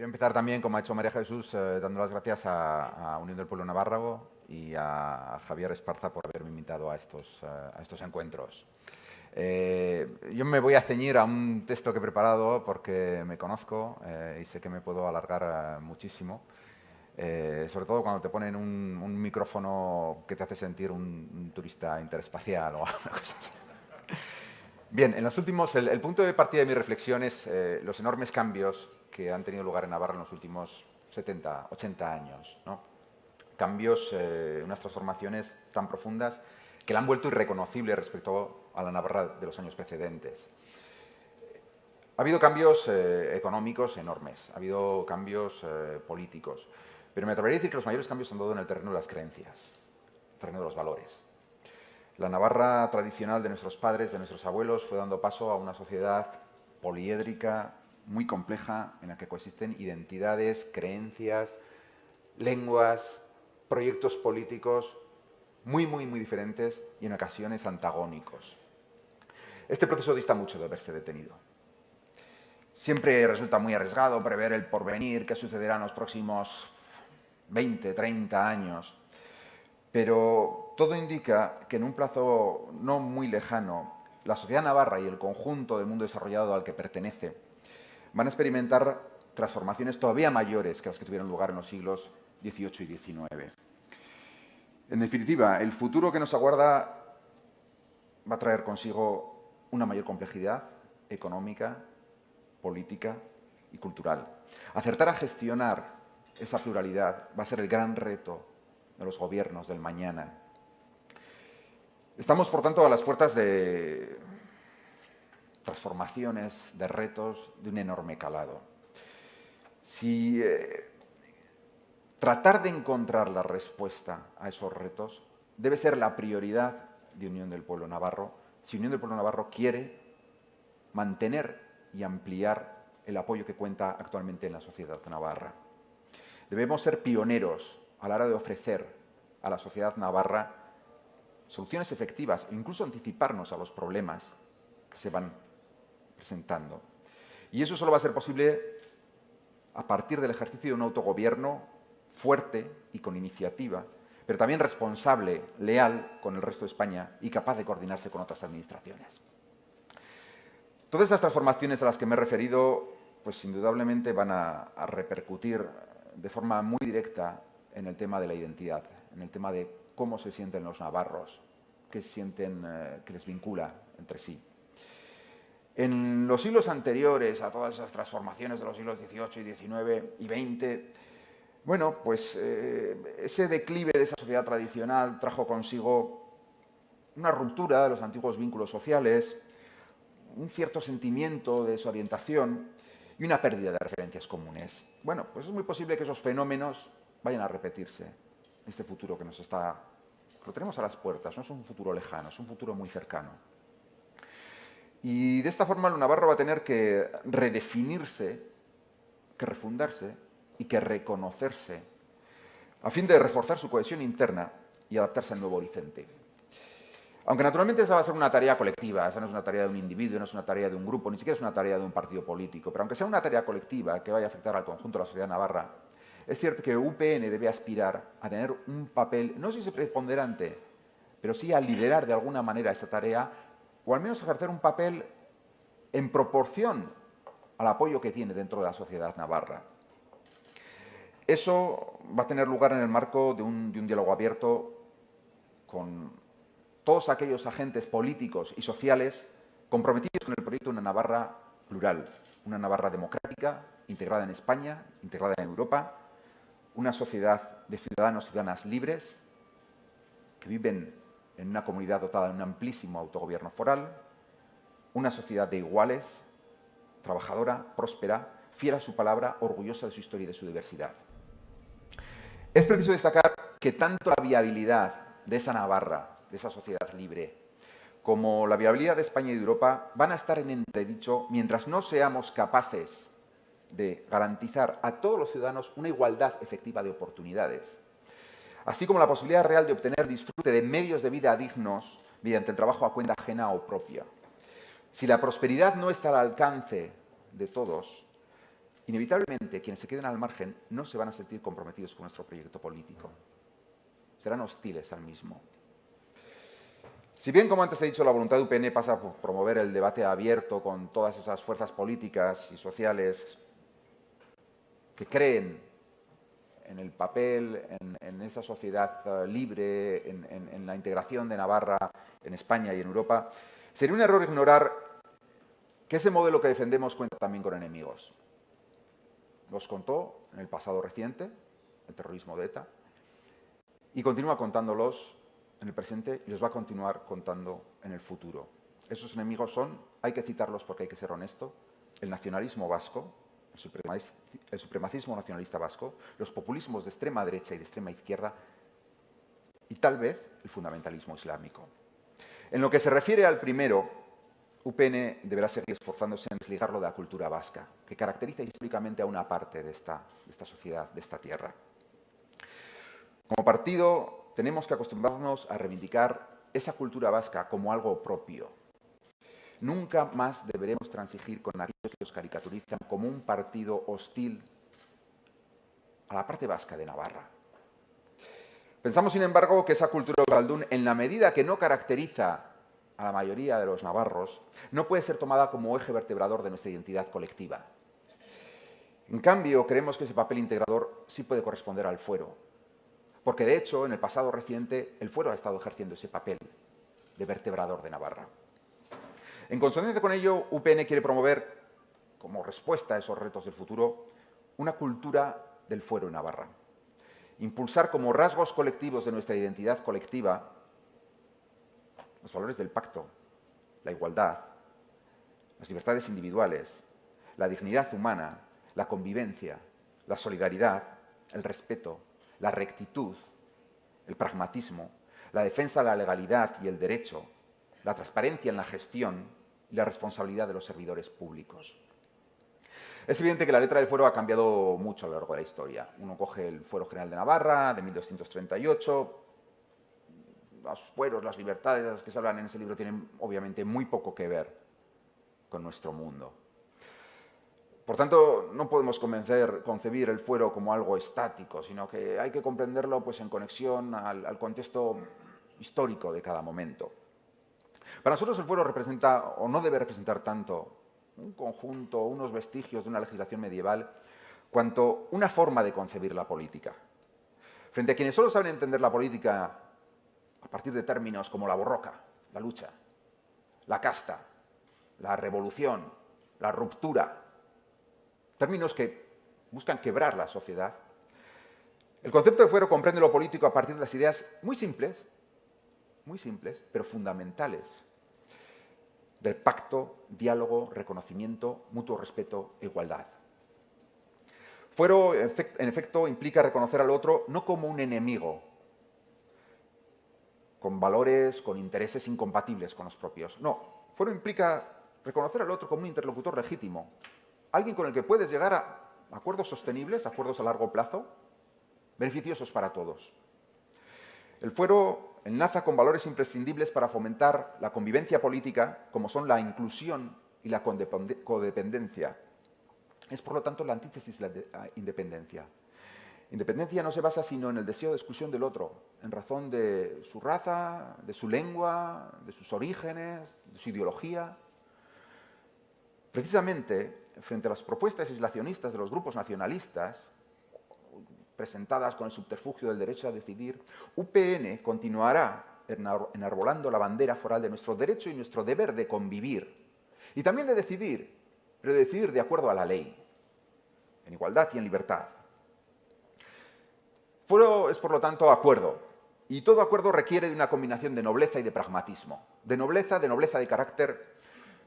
Quiero empezar también, como ha hecho María Jesús, dando las gracias a Unión del Pueblo Navarro y a Javier Esparza por haberme invitado a estos encuentros. Yo me voy a ceñir a un texto que he preparado porque me conozco y sé que me puedo alargar muchísimo, sobre todo cuando te ponen un micrófono que te hace sentir un turista interespacial o alguna cosa así. Bien, el punto de partida de mi reflexión es los enormes cambios que han tenido lugar en Navarra en los últimos 70, 80 años, ¿no? Cambios, unas transformaciones tan profundas que la han vuelto irreconocible respecto a la Navarra de los años precedentes. Ha habido cambios económicos enormes, ha habido cambios políticos, pero me atrevería a decir que los mayores cambios se han dado en el terreno de las creencias, el terreno de los valores. La Navarra tradicional de nuestros padres, de nuestros abuelos, fue dando paso a una sociedad poliédrica, muy compleja, en la que coexisten identidades, creencias, lenguas, proyectos políticos muy diferentes y en ocasiones antagónicos. Este proceso dista mucho de haberse detenido. Siempre resulta muy arriesgado prever el porvenir, qué sucederá en los próximos 20, 30 años, pero todo indica que en un plazo no muy lejano, la sociedad navarra y el conjunto del mundo desarrollado al que pertenece van a experimentar transformaciones todavía mayores que las que tuvieron lugar en los siglos XVIII y XIX. En definitiva, el futuro que nos aguarda va a traer consigo una mayor complejidad económica, política y cultural. Acertar a gestionar esa pluralidad va a ser el gran reto de los gobiernos del mañana. Estamos, por tanto, a las puertas de transformaciones, de retos de un enorme calado. Si tratar de encontrar la respuesta a esos retos debe ser la prioridad de Unión del Pueblo Navarro, si Unión del Pueblo Navarro quiere mantener y ampliar el apoyo que cuenta actualmente en la sociedad navarra. Debemos ser pioneros a la hora de ofrecer a la sociedad navarra soluciones efectivas e incluso anticiparnos a los problemas que se van presentando. Y eso solo va a ser posible a partir del ejercicio de un autogobierno fuerte y con iniciativa, pero también responsable, leal con el resto de España y capaz de coordinarse con otras administraciones. Todas estas transformaciones a las que me he referido, pues indudablemente van a repercutir de forma muy directa en el tema de la identidad, en el tema de cómo se sienten los navarros, qué sienten que les vincula entre sí. En los siglos anteriores a todas esas transformaciones de los siglos XVIII y XIX y XX, bueno, pues ese declive de esa sociedad tradicional trajo consigo una ruptura de los antiguos vínculos sociales, un cierto sentimiento de desorientación y una pérdida de referencias comunes. Bueno, pues es muy posible que esos fenómenos vayan a repetirse en este futuro que lo tenemos a las puertas, no es un futuro lejano, es un futuro muy cercano. Y de esta forma el navarro va a tener que redefinirse, que refundarse y que reconocerse a fin de reforzar su cohesión interna y adaptarse al nuevo horizonte. Aunque naturalmente esa va a ser una tarea colectiva, esa no es una tarea de un individuo, no es una tarea de un grupo, ni siquiera es una tarea de un partido político, pero aunque sea una tarea colectiva que vaya a afectar al conjunto de la sociedad navarra, es cierto que UPN debe aspirar a tener un papel, no sé si preponderante, pero sí a liderar de alguna manera esa tarea, o al menos ejercer un papel en proporción al apoyo que tiene dentro de la sociedad navarra. Eso va a tener lugar en el marco de un diálogo abierto con todos aquellos agentes políticos y sociales comprometidos con el proyecto de una Navarra plural, una Navarra democrática, integrada en España, integrada en Europa, una sociedad de ciudadanos y ciudadanas libres que viven en una comunidad dotada de un amplísimo autogobierno foral, una sociedad de iguales, trabajadora, próspera, fiel a su palabra, orgullosa de su historia y de su diversidad. Es preciso destacar que tanto la viabilidad de esa Navarra, de esa sociedad libre, como la viabilidad de España y de Europa van a estar en entredicho mientras no seamos capaces de garantizar a todos los ciudadanos una igualdad efectiva de oportunidades, así como la posibilidad real de obtener disfrute de medios de vida dignos mediante el trabajo a cuenta ajena o propia. Si la prosperidad no está al alcance de todos, inevitablemente quienes se queden al margen no se van a sentir comprometidos con nuestro proyecto político. Serán hostiles al mismo. Si bien, como antes he dicho, la voluntad de UPN pasa por promover el debate abierto con todas esas fuerzas políticas y sociales que creen en el papel, en esa sociedad libre, en la integración de Navarra en España y en Europa, sería un error ignorar que ese modelo que defendemos cuenta también con enemigos. Los contó en el pasado reciente, el terrorismo de ETA, y continúa contándolos en el presente y los va a continuar contando en el futuro. Esos enemigos son, hay que citarlos porque hay que ser honesto, el nacionalismo vasco, el supremacismo nacionalista vasco, los populismos de extrema derecha y de extrema izquierda y tal vez el fundamentalismo islámico. En lo que se refiere al primero, UPN deberá seguir esforzándose en desligarlo de la cultura vasca, que caracteriza históricamente a una parte de esta sociedad, de esta tierra. Como partido, tenemos que acostumbrarnos a reivindicar esa cultura vasca como algo propio. Nunca más deberemos transigir con aquellos que los caricaturizan como un partido hostil a la parte vasca de Navarra. Pensamos, sin embargo, que esa cultura euskaldun, en la medida que no caracteriza a la mayoría de los navarros, no puede ser tomada como eje vertebrador de nuestra identidad colectiva. En cambio, creemos que ese papel integrador sí puede corresponder al fuero, porque de hecho, en el pasado reciente, el fuero ha estado ejerciendo ese papel de vertebrador de Navarra. En consonancia con ello, UPN quiere promover, como respuesta a esos retos del futuro, una cultura del fuero en Navarra. Impulsar como rasgos colectivos de nuestra identidad colectiva los valores del pacto, la igualdad, las libertades individuales, la dignidad humana, la convivencia, la solidaridad, el respeto, la rectitud, el pragmatismo, la defensa de la legalidad y el derecho, la transparencia en la gestión y la responsabilidad de los servidores públicos. Es evidente que la letra del fuero ha cambiado mucho a lo largo de la historia. Uno coge el Fuero General de Navarra, de 1238. Los fueros, las libertades de las que se hablan en ese libro tienen obviamente muy poco que ver con nuestro mundo. Por tanto, no podemos concebir el fuero como algo estático, sino que hay que comprenderlo pues, en conexión al contexto histórico de cada momento. Para nosotros el fuero representa, o no debe representar tanto, un conjunto, unos vestigios de una legislación medieval, cuanto una forma de concebir la política. Frente a quienes solo saben entender la política a partir de términos como la borroca, la lucha, la casta, la revolución, la ruptura, términos que buscan quebrar la sociedad, el concepto de fuero comprende lo político a partir de las ideas muy simples, pero fundamentales, del pacto, diálogo, reconocimiento, mutuo respeto e igualdad. Fuero, en efecto, implica reconocer al otro no como un enemigo, con valores, con intereses incompatibles con los propios. No, fuero implica reconocer al otro como un interlocutor legítimo, alguien con el que puedes llegar a acuerdos sostenibles, acuerdos a largo plazo, beneficiosos para todos. El fuero enlaza con valores imprescindibles para fomentar la convivencia política, como son la inclusión y la codependencia. Es, por lo tanto, la antítesis de la independencia. Independencia no se basa sino en el deseo de exclusión del otro, en razón de su raza, de su lengua, de sus orígenes, de su ideología. Precisamente, frente a las propuestas aislacionistas de los grupos nacionalistas, presentadas con el subterfugio del derecho a decidir, UPN continuará enarbolando la bandera foral de nuestro derecho y nuestro deber de convivir. Y también de decidir, pero de decidir de acuerdo a la ley, en igualdad y en libertad. Fuero es, por lo tanto, acuerdo. Y todo acuerdo requiere de una combinación de nobleza y de pragmatismo. De nobleza de carácter,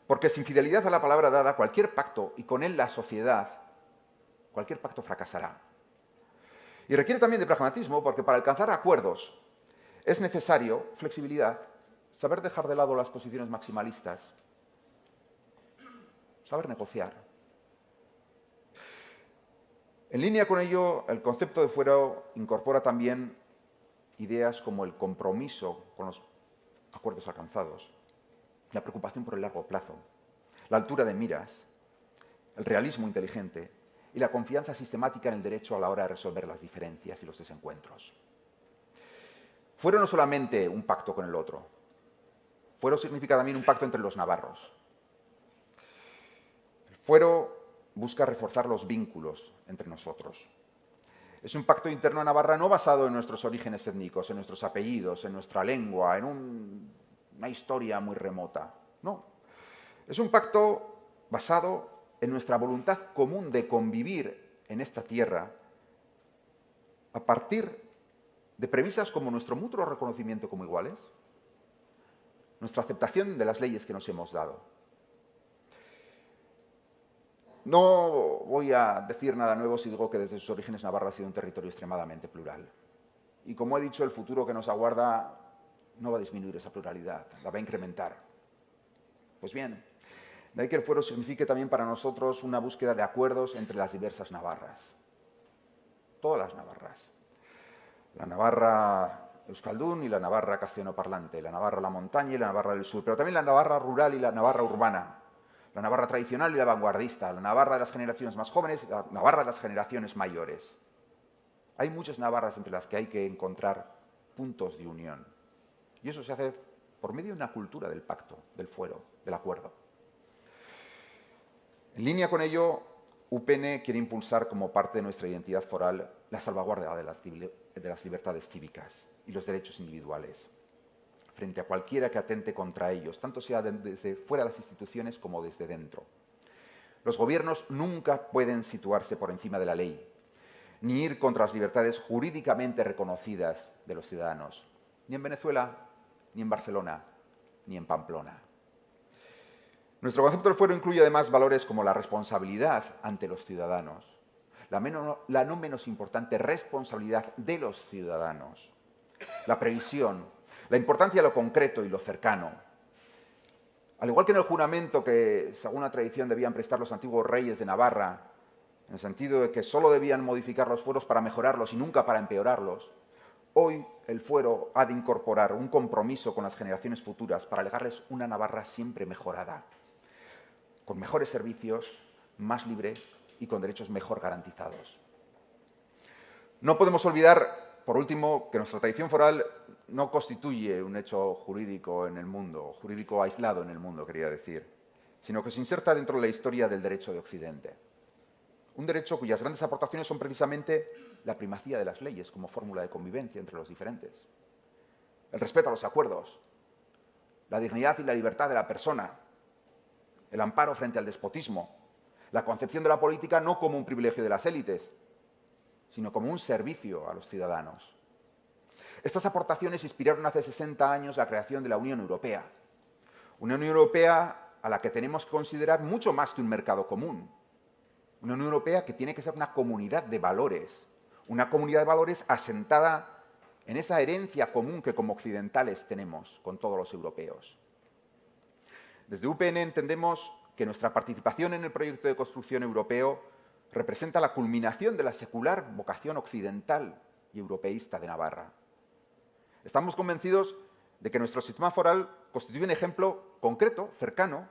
porque sin fidelidad a la palabra dada, cualquier pacto, y con él la sociedad, cualquier pacto fracasará. Y requiere también de pragmatismo, porque para alcanzar acuerdos es necesario flexibilidad, saber dejar de lado las posiciones maximalistas, saber negociar. En línea con ello, el concepto de fuero incorpora también ideas como el compromiso con los acuerdos alcanzados, la preocupación por el largo plazo, la altura de miras, el realismo inteligente y la confianza sistemática en el derecho a la hora de resolver las diferencias y los desencuentros. Fuero no solamente un pacto con el otro, fuero significa también un pacto entre los navarros. El fuero busca reforzar los vínculos entre nosotros. Es un pacto interno a Navarra no basado en nuestros orígenes étnicos, en nuestros apellidos, en nuestra lengua, en una historia muy remota. No. Es un pacto basado en nuestra voluntad común de convivir en esta tierra a partir de premisas como nuestro mutuo reconocimiento como iguales, nuestra aceptación de las leyes que nos hemos dado. No voy a decir nada nuevo si digo que desde sus orígenes Navarra ha sido un territorio extremadamente plural. Y como he dicho, el futuro que nos aguarda no va a disminuir esa pluralidad, la va a incrementar. Pues bien, de ahí que el fuero signifique también para nosotros una búsqueda de acuerdos entre las diversas Navarras. Todas las Navarras. La Navarra euskaldún y la Navarra castellanoparlante, la Navarra la montaña y la Navarra del sur, pero también la Navarra rural y la Navarra urbana, la Navarra tradicional y la vanguardista, la Navarra de las generaciones más jóvenes y la Navarra de las generaciones mayores. Hay muchas Navarras entre las que hay que encontrar puntos de unión. Y eso se hace por medio de una cultura del pacto, del fuero, del acuerdo. En línea con ello, UPN quiere impulsar como parte de nuestra identidad foral la salvaguardia de las libertades cívicas y los derechos individuales, frente a cualquiera que atente contra ellos, tanto sea desde fuera de las instituciones como desde dentro. Los gobiernos nunca pueden situarse por encima de la ley, ni ir contra las libertades jurídicamente reconocidas de los ciudadanos, ni en Venezuela, ni en Barcelona, ni en Pamplona. Nuestro concepto del fuero incluye además valores como la responsabilidad ante los ciudadanos, la no menos importante responsabilidad de los ciudadanos, la previsión, la importancia de lo concreto y lo cercano. Al igual que en el juramento que, según la tradición, debían prestar los antiguos reyes de Navarra, en el sentido de que solo debían modificar los fueros para mejorarlos y nunca para empeorarlos, hoy el fuero ha de incorporar un compromiso con las generaciones futuras para legarles una Navarra siempre mejorada, con mejores servicios, más libre y con derechos mejor garantizados. No podemos olvidar, por último, que nuestra tradición foral no constituye un hecho jurídico en el mundo, jurídico aislado en el mundo, quería decir, sino que se inserta dentro de la historia del derecho de Occidente. Un derecho cuyas grandes aportaciones son precisamente la primacía de las leyes como fórmula de convivencia entre los diferentes, el respeto a los acuerdos, la dignidad y la libertad de la persona, el amparo frente al despotismo, la concepción de la política no como un privilegio de las élites, sino como un servicio a los ciudadanos. Estas aportaciones inspiraron hace 60 años la creación de la Unión Europea. Una Unión Europea a la que tenemos que considerar mucho más que un mercado común. Una Unión Europea que tiene que ser una comunidad de valores. Una comunidad de valores asentada en esa herencia común que como occidentales tenemos con todos los europeos. Desde UPN entendemos que nuestra participación en el proyecto de construcción europeo representa la culminación de la secular vocación occidental y europeísta de Navarra. Estamos convencidos de que nuestro sistema foral constituye un ejemplo concreto, cercano,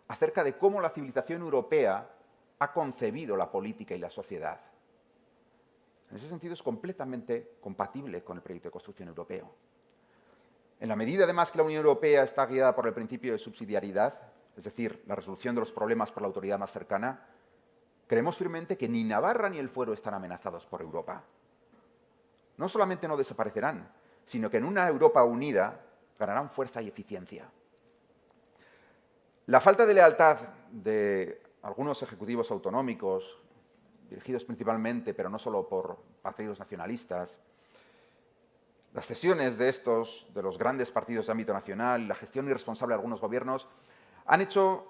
acerca de cómo la civilización europea ha concebido la política y la sociedad. En ese sentido es completamente compatible con el proyecto de construcción europeo. En la medida, además, que la Unión Europea está guiada por el principio de subsidiariedad, es decir, la resolución de los problemas por la autoridad más cercana, creemos firmemente que ni Navarra ni el fuero están amenazados por Europa. No solamente no desaparecerán, sino que en una Europa unida ganarán fuerza y eficiencia. La falta de lealtad de algunos ejecutivos autonómicos, dirigidos principalmente, pero no solo por partidos nacionalistas, las cesiones de los grandes partidos de ámbito nacional, la gestión irresponsable de algunos gobiernos, han hecho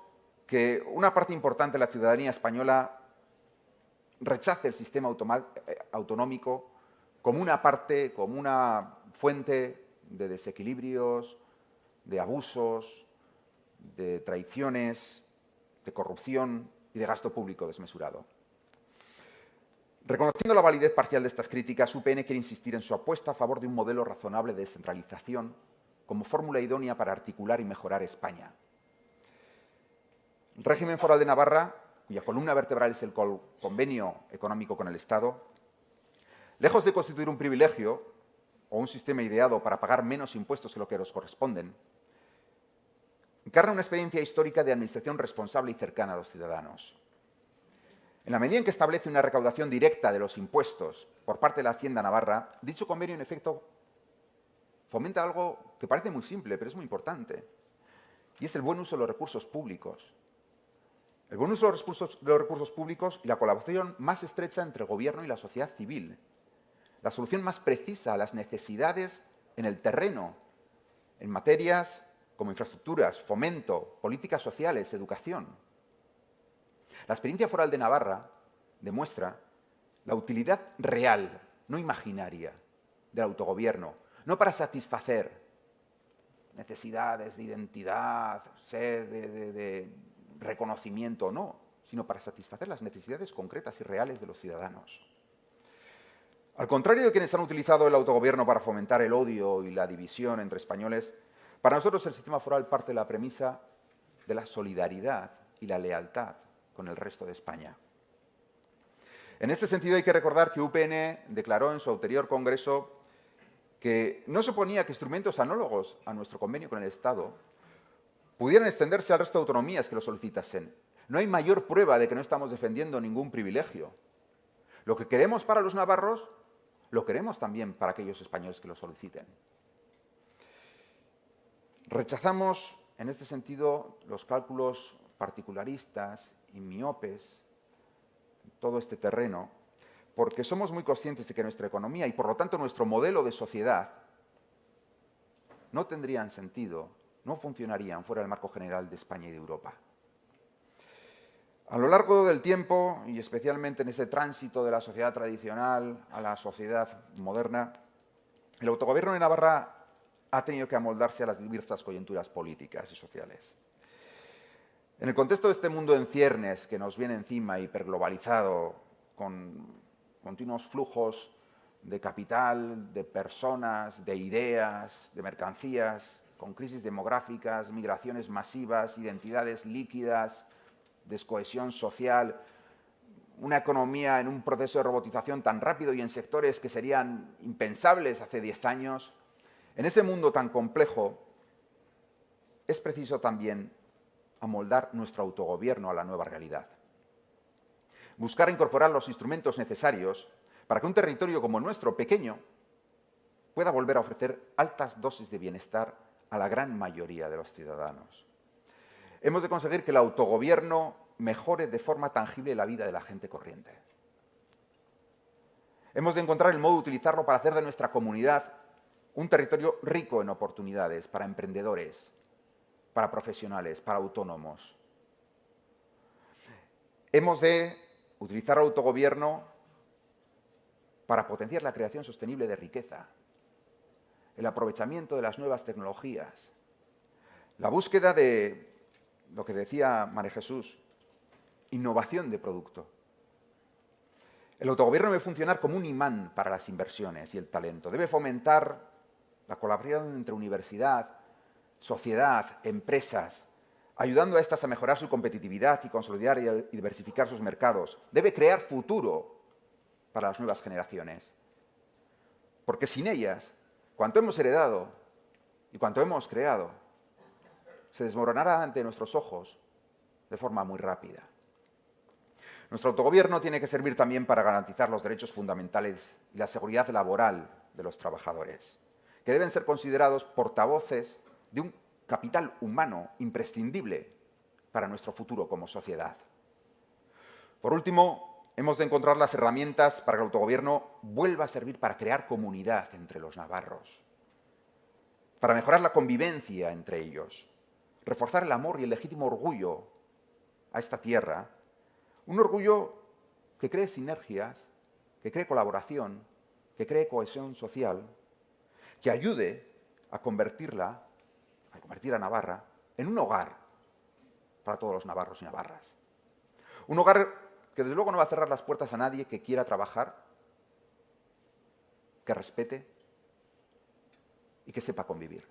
que una parte importante de la ciudadanía española rechace el sistema autonómico como una fuente de desequilibrios, de abusos, de traiciones, de corrupción y de gasto público desmesurado. Reconociendo la validez parcial de estas críticas, UPN quiere insistir en su apuesta a favor de un modelo razonable de descentralización como fórmula idónea para articular y mejorar España. El régimen foral de Navarra cuya columna vertebral es el convenio económico con el Estado, lejos de constituir un privilegio o un sistema ideado para pagar menos impuestos que lo que nos corresponden, encarna una experiencia histórica de administración responsable y cercana a los ciudadanos. En la medida en que establece una recaudación directa de los impuestos por parte de la Hacienda Navarra, dicho convenio, en efecto, fomenta algo que parece muy simple, pero es muy importante, y es el buen uso de los recursos públicos. El buen uso de los recursos públicos y la colaboración más estrecha entre el gobierno y la sociedad civil. La solución más precisa a las necesidades en el terreno, en materias como infraestructuras, fomento, políticas sociales, educación. La experiencia foral de Navarra demuestra la utilidad real, no imaginaria, del autogobierno, no para satisfacer necesidades de identidad, sed de reconocimiento, no, sino para satisfacer las necesidades concretas y reales de los ciudadanos. Al contrario de quienes han utilizado el autogobierno para fomentar el odio y la división entre españoles, para nosotros el sistema foral parte de la premisa de la solidaridad y la lealtad con el resto de España. En este sentido hay que recordar que UPN declaró en su anterior congreso que no suponía que instrumentos análogos a nuestro convenio con el Estado pudieran extenderse al resto de autonomías que lo solicitasen. No hay mayor prueba de que no estamos defendiendo ningún privilegio. Lo que queremos para los navarros, lo queremos también para aquellos españoles que lo soliciten. Rechazamos, en este sentido, los cálculos particularistas y miopes en todo este terreno, porque somos muy conscientes de que nuestra economía y, por lo tanto, nuestro modelo de sociedad no tendrían sentido, no funcionarían fuera del marco general de España y de Europa. A lo largo del tiempo, y especialmente en ese tránsito de la sociedad tradicional a la sociedad moderna, el autogobierno de Navarra ha tenido que amoldarse a las diversas coyunturas políticas y sociales. En el contexto de este mundo en ciernes que nos viene encima, hiperglobalizado, con continuos flujos de capital, de personas, de ideas, de mercancías, con crisis demográficas, migraciones masivas, identidades líquidas, descohesión social, una economía en un proceso de robotización tan rápido y en sectores que serían impensables hace 10 años, en ese mundo tan complejo es preciso también amoldar nuestro autogobierno a la nueva realidad. Buscar incorporar los instrumentos necesarios para que un territorio como el nuestro, pequeño, pueda volver a ofrecer altas dosis de bienestar a la gran mayoría de los ciudadanos. Hemos de conseguir que el autogobierno mejore de forma tangible la vida de la gente corriente. Hemos de encontrar el modo de utilizarlo para hacer de nuestra comunidad un territorio rico en oportunidades para emprendedores, para profesionales, para autónomos. Hemos de utilizar el autogobierno para potenciar la creación sostenible de riqueza, el aprovechamiento de las nuevas tecnologías, la búsqueda de lo que decía María Jesús, innovación de producto. El autogobierno debe funcionar como un imán para las inversiones y el talento. Debe fomentar la colaboración entre universidad, sociedad, empresas, ayudando a estas a mejorar su competitividad y consolidar y diversificar sus mercados. Debe crear futuro para las nuevas generaciones. Porque sin ellas, cuanto hemos heredado y cuanto hemos creado, se desmoronará ante nuestros ojos de forma muy rápida. Nuestro autogobierno tiene que servir también para garantizar los derechos fundamentales y la seguridad laboral de los trabajadores, que deben ser considerados portavoces de un capital humano imprescindible para nuestro futuro como sociedad. Por último, hemos de encontrar las herramientas para que el autogobierno vuelva a servir para crear comunidad entre los navarros, para mejorar la convivencia entre ellos, reforzar el amor y el legítimo orgullo a esta tierra, un orgullo que cree sinergias, que cree colaboración, que cree cohesión social, que ayude a convertir a Navarra en un hogar para todos los navarros y navarras. Un hogar que desde luego no va a cerrar las puertas a nadie que quiera trabajar, que respete y que sepa convivir.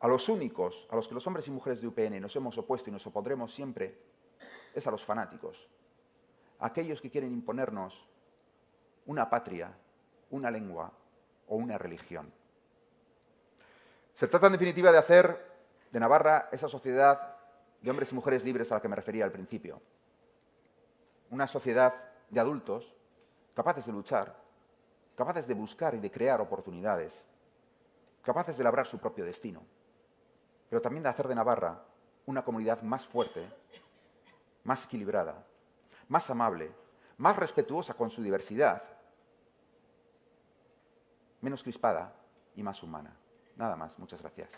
A los únicos a los que los hombres y mujeres de UPN nos hemos opuesto y nos opondremos siempre es a los fanáticos, a aquellos que quieren imponernos una patria, una lengua o una religión. Se trata, en definitiva, de hacer de Navarra esa sociedad de hombres y mujeres libres a la que me refería al principio. Una sociedad de adultos capaces de luchar, capaces de buscar y de crear oportunidades, capaces de labrar su propio destino, pero también de hacer de Navarra una comunidad más fuerte, más equilibrada, más amable, más respetuosa con su diversidad, menos crispada y más humana. Nada más. Muchas gracias.